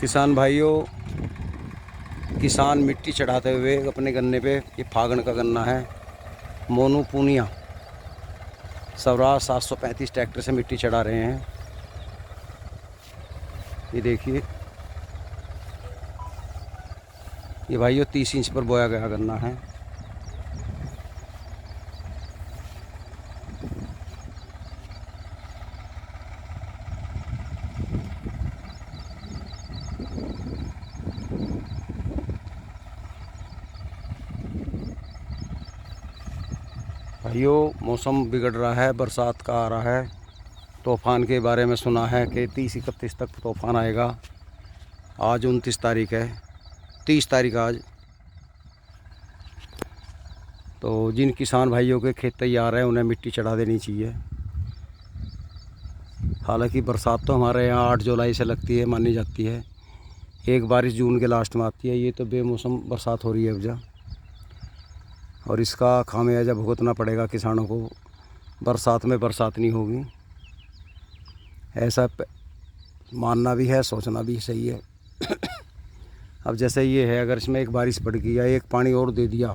किसान भाइयों, किसान मिट्टी चढ़ाते हुए अपने गन्ने पे, ये फागण का गन्ना है, मोनू पूनिया स्वराज 735 ट्रैक्टर से मिट्टी चढ़ा रहे हैं। ये देखिए, ये भाइयों 30 इंच पर बोया गया गन्ना है। भाइयों, मौसम बिगड़ रहा है, बरसात का आ रहा है। तूफ़ान के बारे में सुना है कि 30-31 तक तूफ़ान आएगा। आज 29 तारीख है, 30 तारीख आज। तो जिन किसान भाइयों के खेत तैयार हैं उन्हें मिट्टी चढ़ा देनी चाहिए। हालांकि बरसात तो हमारे यहाँ 8 जुलाई से लगती है, मानी जाती है। एक बारिश जून के लास्ट में आती है। ये तो बेमौसम बरसात हो रही है अब, और इसका खामियाजा भुगतना पड़ेगा किसानों को। बरसात में बरसात नहीं होगी, ऐसा मानना भी है, सोचना भी सही है। अब जैसे ये है, अगर इसमें एक बारिश पड़ गई या एक पानी और दे दिया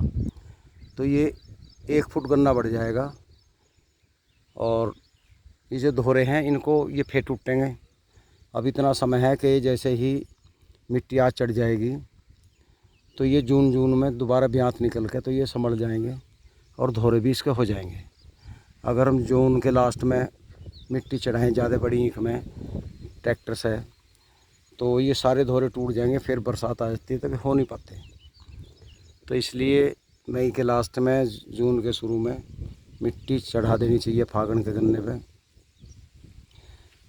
तो ये 1 फुट गन्ना बढ़ जाएगा, और ये जो दोहरे हैं इनको ये फिर टूटेंगे। अब इतना समय है कि जैसे ही मिट्टी आज चढ़ जाएगी तो ये जून में दोबारा ब्यांत निकल के तो ये संभल जाएंगे और धोरे भी इसके हो जाएंगे। अगर हम जून के लास्ट में मिट्टी चढ़ाएं ज़्यादा बड़ी ईख में ट्रैक्टर से, तो ये सारे धोरे टूट जाएंगे, फिर बरसात आ जाती है तो हो नहीं पाते। तो इसलिए मई के लास्ट में, जून के शुरू में मिट्टी चढ़ा देनी चाहिए फागण के गन्ने पे।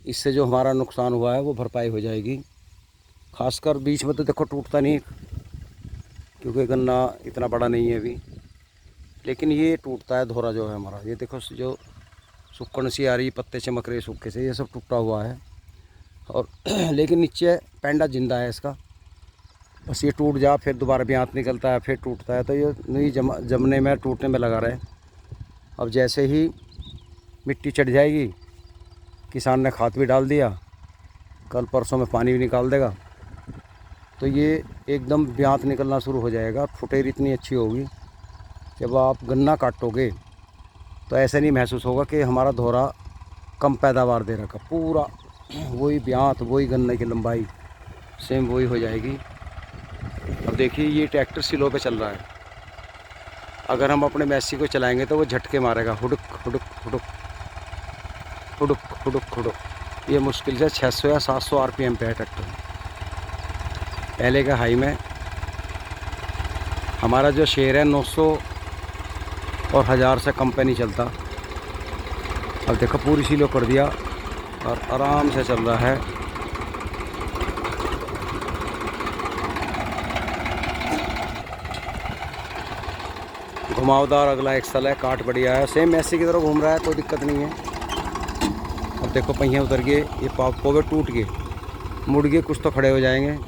इससे जो हमारा नुकसान हुआ है वो भरपाई हो जाएगी। खासकर बीच में तो देखो टूटता नहीं, क्योंकि गन्ना इतना बड़ा नहीं है अभी, लेकिन ये टूटता है धोरा जो है हमारा। ये देखो, जो सुक्कन सी आ रही, पत्ते चमक रहे सूखे से, ये सब टूटा हुआ है। और लेकिन नीचे पेंडा जिंदा है इसका। बस ये टूट जा, फिर दोबारा ब्यांत निकलता है, फिर टूटता है, तो ये नहीं जमने में, टूटने में लगा रहे। अब जैसे ही मिट्टी चढ़ जाएगी, किसान ने खाद भी डाल दिया, कल परसों में पानी भी निकाल देगा, तो ये एकदम ब्यांत निकलना शुरू हो जाएगा। फुटेरी इतनी अच्छी होगी, जब आप गन्ना काटोगे तो ऐसे नहीं महसूस होगा कि हमारा धोरा कम पैदावार दे रखा। पूरा वही ब्यांत, वही गन्ने की लंबाई सेम वही हो जाएगी। अब देखिए, ये ट्रैक्टर सिलो पे चल रहा है। अगर हम अपने मैसी को चलाएंगे तो वो झटके मारेगा, हुडुक हुडुक हुडुक हुडुक हुडुक हुडुक। ये मुश्किल से 600 या 700 RPM पे है ट्रैक्टर। पहले का हाई में हमारा जो शेयर है 900 और 1000 से कम पे नहीं चलता। अब देखो, पूरी सीलो कर दिया और आराम से चल रहा है। घुमावदार अगला एक्सल है, काट बढ़िया है, सेम मैसी की तरह घूम रहा है, कोई दिक्कत नहीं है। अब देखो, पहिए उतर गए, ये पोवे टूट गए, मुड़ गए, कुछ तो खड़े हो जाएंगे,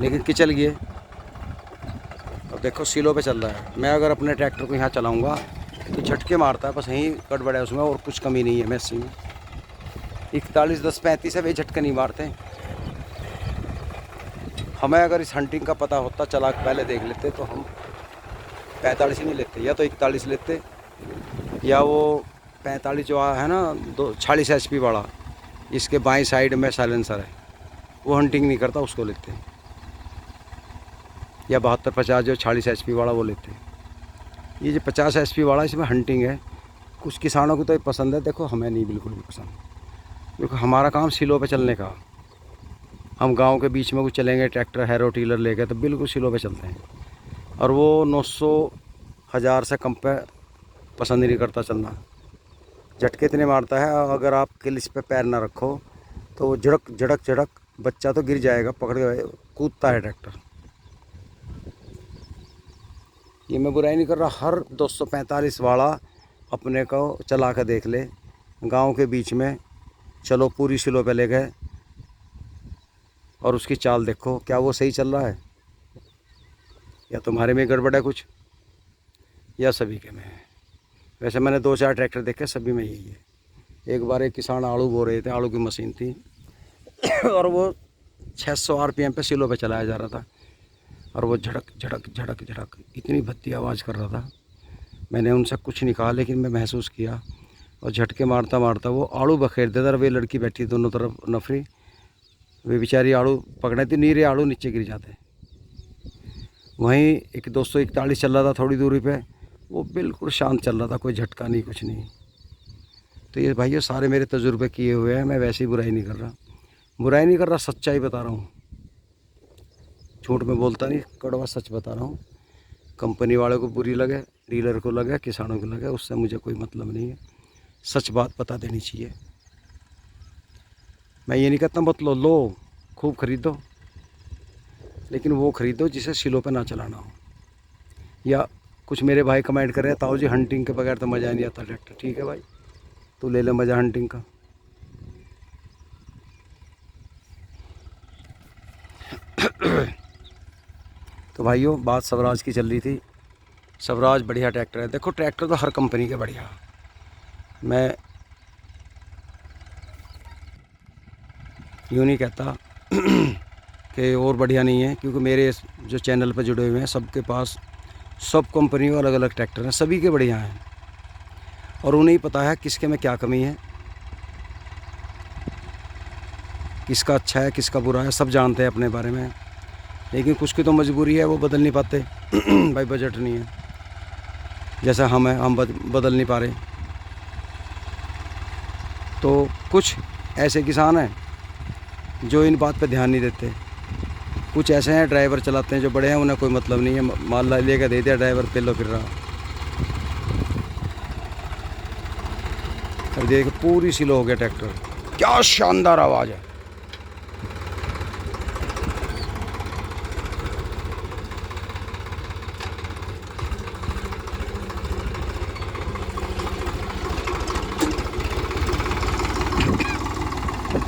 लेकिन किचल गए। अब देखो, सीलो पे चल रहा है। मैं अगर अपने ट्रैक्टर को यहाँ चलाऊँगा तो झटके मारता है, बस यहीं गड़बड़ है उसमें, और कुछ कमी नहीं है मैसी में। 41 10 35 है, वे झटके नहीं मारते। हमें अगर इस हंटिंग का पता होता, चला के पहले देख लेते, तो हम 45 ही नहीं लेते, या तो 41 लेते, या वो 45 जो है ना 46 HP वाला, इसके बाईं साइड में साइलेंसर है, वो हंटिंग नहीं करता, उसको लेते हैं। या 72-50 जो 46 HP वाला, वो लेते हैं। ये जो 50 HP वाला, इसमें हंटिंग है। कुछ किसानों को तो पसंद है, देखो हमें नहीं बिल्कुल भी पसंद, क्योंकि हमारा काम सिलो पे चलने का। हम गांव के बीच में कुछ चलेंगे ट्रैक्टर हैरो टीलर लेके, तो बिल्कुल सिलो पे चलते हैं। और वो 900 1000 से कम पे पसंद ही नहीं करता चलना, झटके इतने मारता है। अगर आप क्लिच पे पैर ना रखो तो वो झड़क झड़क झड़क, बच्चा तो गिर जाएगा, पकड़ के कूदता है ट्रैक्टर। ये मैं बुराई नहीं कर रहा, हर 245 वाला अपने को चला कर देख ले, गांव के बीच में चलो, पूरी सिलो पे ले गए और उसकी चाल देखो, क्या वो सही चल रहा है, या तुम्हारे में गड़बड़ है कुछ, या सभी के में है। वैसे मैंने 2-4 ट्रैक्टर देखे, सभी में यही है। एक बार एक किसान आलू बो रहे थे, आलू की मशीन थी और वो 600 आरपीएम पे सिलों पे चलाया जा रहा था और वो झड़क झड़क झड़क झड़क इतनी भद्दी आवाज़ कर रहा था। मैंने उनसे कुछ नहीं कहा, लेकिन मैं महसूस किया और झटके मारता मारता वो आड़ू बखेर देता। और वे लड़की बैठी दोनों तरफ नफरी, वे बेचारी आड़ू पकड़े थी, नीरे आड़ू नीचे गिर जाते। वहीं एक 241 चल रहा था थोड़ी दूरी पे, वो बिल्कुल शांत चल रहा था, कोई झटका नहीं कुछ नहीं। तो ये भाइयों सारे मेरे तजुर्बे किए हुए हैं, मैं वैसी बुराई नहीं कर रहा, सच्चाई बता रहा हूँ। झूठ में बोलता नहीं, कड़वा सच बता रहा हूँ। कंपनी वाले को बुरी लगे, डीलर को लगे, किसानों को लगे, उससे मुझे कोई मतलब नहीं है। सच बात बता देनी चाहिए। मैं ये नहीं कहता मत लो खूब खरीदो, लेकिन वो खरीदो जिसे सिलों पे ना चलाना हो। या कुछ मेरे भाई कमेंट कर रहे हैं, ताऊ जी हंटिंग के बगैर तो मज़ा नहीं आता ट्रैक्टर। ठीक है भाई, तू ले ले मज़ा हंटिंग का। तो भाइयों बात स्वराज की चल रही थी। स्वराज बढ़िया ट्रैक्टर है। देखो ट्रैक्टर तो हर कंपनी के बढ़िया, मैं यूँ नहीं कहता कि और बढ़िया नहीं है, क्योंकि मेरे जो चैनल पर जुड़े हुए हैं सबके पास सब कंपनियों अलग अलग ट्रैक्टर हैं, सभी के बढ़िया हैं और उन्हें ही पता है किसके में क्या कमी है, किसका अच्छा है किसका बुरा है, सब जानते हैं अपने बारे में। लेकिन कुछ की तो मजबूरी है, वो बदल नहीं पाते भाई, बजट नहीं है। जैसा हम हैं, हम बदल नहीं पा रहे। तो कुछ ऐसे किसान हैं जो इन बात पे ध्यान नहीं देते। कुछ ऐसे हैं ड्राइवर चलाते हैं जो बड़े हैं, उन्हें कोई मतलब नहीं है, माल लेकर दे दिया ड्राइवर, पेलो फिर रहा। अब देख पूरी सिलो हो गया ट्रैक्टर, क्या शानदार आवाज़ है।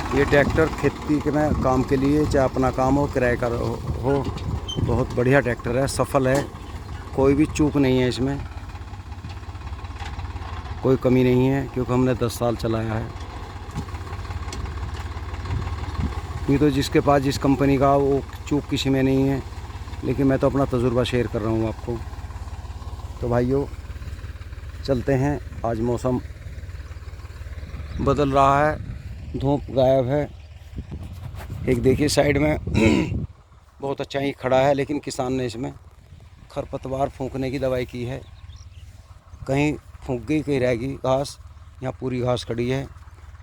ये ट्रैक्टर खेती के में काम के लिए, चाहे अपना काम हो किराए का हो, बहुत बढ़िया ट्रैक्टर है, सफल है, कोई भी चूक नहीं है इसमें, कोई कमी नहीं है, क्योंकि हमने 10 साल चलाया है। ये तो जिसके पास जिस कंपनी का वो चूक किसी में नहीं है, लेकिन मैं तो अपना तजुर्बा शेयर कर रहा हूँ आपको। तो भाइयों चलते हैं, आज मौसम बदल रहा है, धूप गायब है। एक देखिए साइड में बहुत अच्छा ही खड़ा है, लेकिन किसान ने इसमें खरपतवार फूंकने की दवाई की है। कहीं फूंक गई कहीं रह गई घास, यहाँ पूरी घास खड़ी है।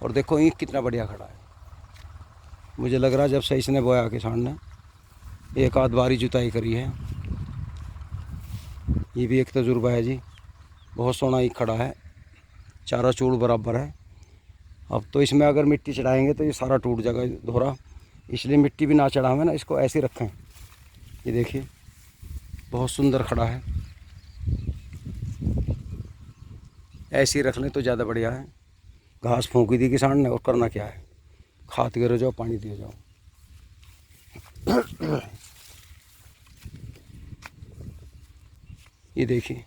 और देखो ईंख कितना बढ़िया खड़ा है। मुझे लग रहा है जब से इसने बोया किसान ने, एक आध बारी जुताई करी है। ये भी एक तजुर्बा है जी, बहुत सोना ईंख खड़ा है, चारा चूड़ बराबर है। अब तो इसमें अगर मिट्टी चढ़ाएंगे तो ये सारा टूट जाएगा धोरा, इसलिए मिट्टी भी ना चढ़ावें ना, इसको ऐसे रखें। ये देखिए बहुत सुंदर खड़ा है, ऐसे ही रख लें तो ज़्यादा बढ़िया है। घास फूंकी दी किसान ने, और करना क्या है, खाद गिरो जाओ, पानी दिए जाओ। ये देखिए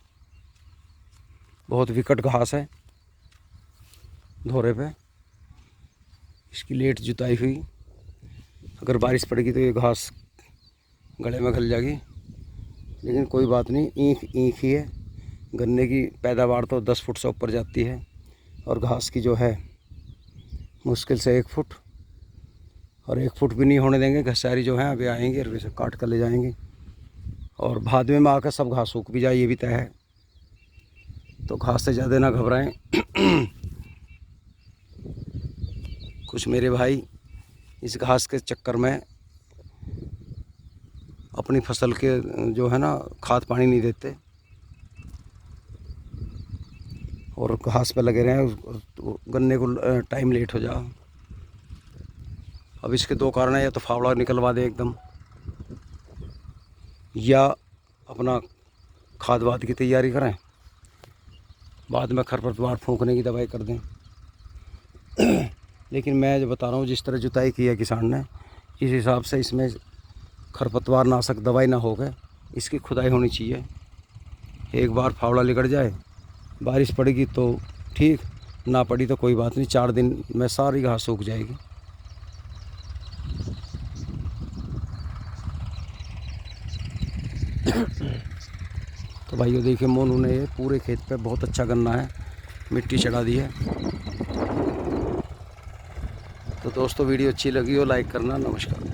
बहुत विकट घास है धोरे पे, इसकी लेट जुताई हुई, अगर बारिश पड़ेगी तो ये घास गले में घल जाएगी। लेकिन कोई बात नहीं, ईंख ईंख ही है। गन्ने की पैदावार तो 10 फुट से ऊपर जाती है, और घास की जो है मुश्किल से 1 फुट, और 1 फुट भी नहीं होने देंगे। घसारी जो है अभी आएंगे और वैसे काट कर ले जाएंगे, और भादवे में आकर सब घास सूख भी जाए, ये भी तय है। तो घास से ज़्यादा ना घबराएं। कुछ मेरे भाई इस घास के चक्कर में अपनी फसल के जो है ना खाद पानी नहीं देते और घास पे लगे रहे, गन्ने को टाइम लेट हो जा। अब इसके 2 कारण है, या तो फावड़ा निकलवा दे एकदम, या अपना खाद वाद की तैयारी करें, बाद में खरपतवार फूंकने की दवाई कर दें। लेकिन मैं जो बता रहा हूँ, जिस तरह जुताई की है किसान ने, इस हिसाब से इसमें खरपतवार नाशक दवाई ना हो गए, इसकी खुदाई होनी चाहिए। एक बार फावड़ा लिकड़ जाए, बारिश पड़ेगी तो ठीक, ना पड़ी तो कोई बात नहीं, 4 दिन में सारी घास सूख जाएगी। तो भाइयों देखिए मोनू ने ये पूरे खेत पे बहुत अच्छा गन्ना है, मिट्टी चढ़ा दी है। तो दोस्तों वीडियो अच्छी लगी हो लाइक करना। नमस्कार।